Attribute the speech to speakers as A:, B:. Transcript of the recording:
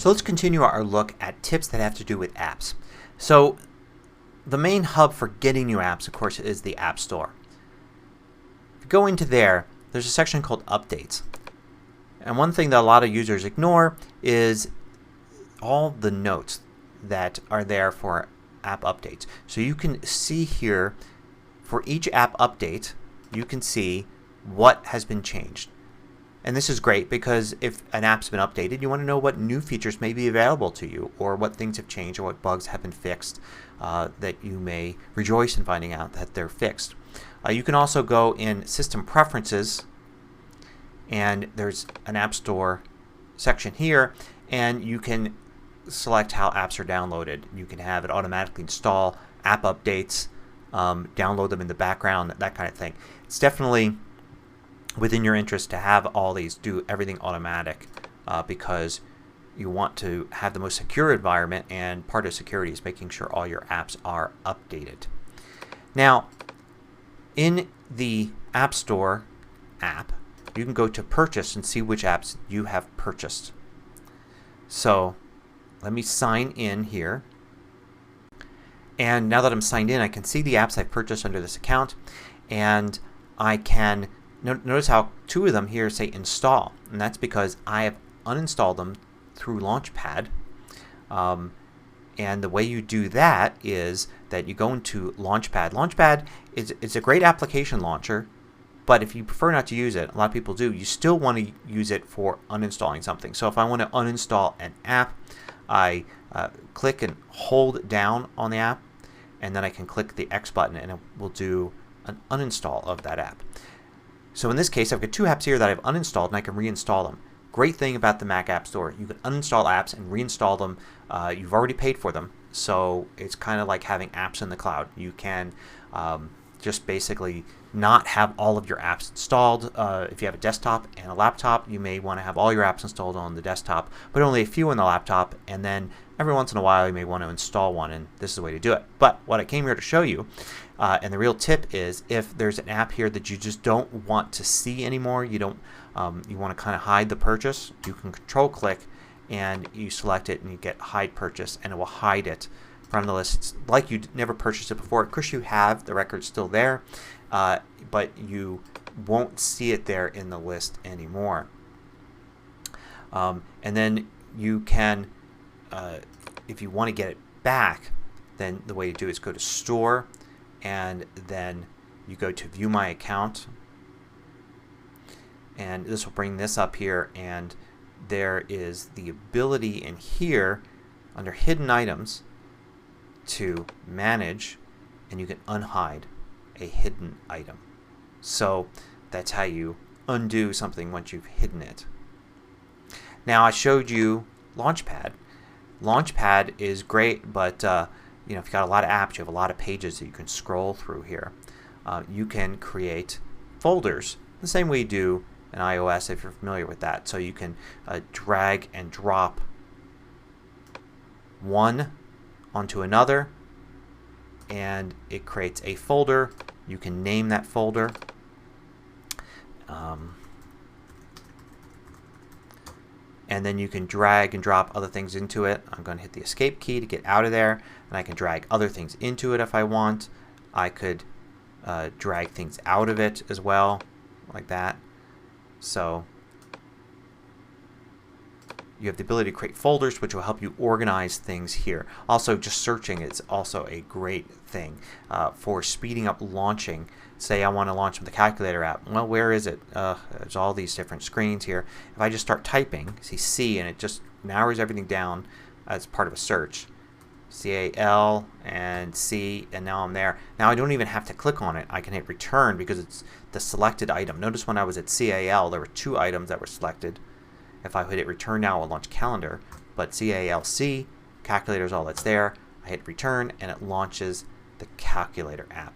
A: So let's continue our look at tips that have to do with apps. So the main hub for getting new apps, of course, is the App Store. If you go into there, there's a section called Updates. And one thing that a lot of users ignore is all the notes that are there for app updates. So you can see here for each app update you can see what has been changed. And this is great because if an app's been updated you want to know what new features may be available to you or what things have changed or what bugs have been fixed that you may rejoice in finding out that they're fixed. You can also go in System Preferences and there's an App Store section here and you can select how apps are downloaded. You can have it automatically install app updates, download them in the background, that kind of thing. It's definitely within your interest to have all these do everything automatic because you want to have the most secure environment, and part of security is making sure all your apps are updated. Now in the App Store app you can go to Purchase and see which apps you have purchased. So let me sign in here. And now that I'm signed in I can see the apps I've purchased under this account, and I can notice how two of them here say install, and that's because I have uninstalled them through Launchpad. And the way you do that is that you go into Launchpad. Launchpad is a great application launcher, but if you prefer not to use it, a lot of people do, you still want to use it for uninstalling something. So if I want to uninstall an app I click and hold down on the app, and then I can click the X button and it will do an uninstall of that app. So in this case I've got two apps here that I've uninstalled and I can reinstall them. Great thing about the Mac App Store, you can uninstall apps and reinstall them. You've already paid for them, so it's kind of like having apps in the cloud. You can just basically not have all of your apps installed. If you have a desktop and a laptop you may want to have all your apps installed on the desktop but only a few on the laptop, and then every once in a while you may want to install one, and this is the way to do it. But what I came here to show you, and the real tip is, if there's an app here that you just don't want to see anymore, you want to kind of hide the purchase, you can Control click and you select it and you get Hide Purchase, and it will hide it from the list. It's like you never purchased it before. Of course you have, the record's still there, but you won't see it there in the list anymore. And then you can, if you want to get it back, then the way to do it is go to Store and then you go to View My Account, and this will bring this up here, and there is the ability in here under Hidden Items to manage, and you can unhide a hidden item. So that's how you undo something once you've hidden it. Now I showed you Launchpad. Launchpad is great, but if you've got a lot of apps, you have a lot of pages that you can scroll through here. You can create folders the same way you do in iOS if you're familiar with that. So you can drag and drop one onto another and it creates a folder. You can name that folder. And then you can drag and drop other things into it. I'm going to hit the Escape key to get out of there, and I can drag other things into it if I want. I could drag things out of it as well, like that. So you have the ability to create folders, which will help you organize things here. Also, just searching is also a great thing for speeding up launching. Say I want to launch with the calculator app. Well, where is it? There's all these different screens here. If I just start typing, see C, and it just narrows everything down as part of a search. CAL and C, and now I'm there. Now I don't even have to click on it. I can hit return because it's the selected item. Notice when I was at CAL there were two items that were selected. If I hit return now, I'll launch calendar, but CALC, calculator is all that's there. I hit return and it launches the calculator app.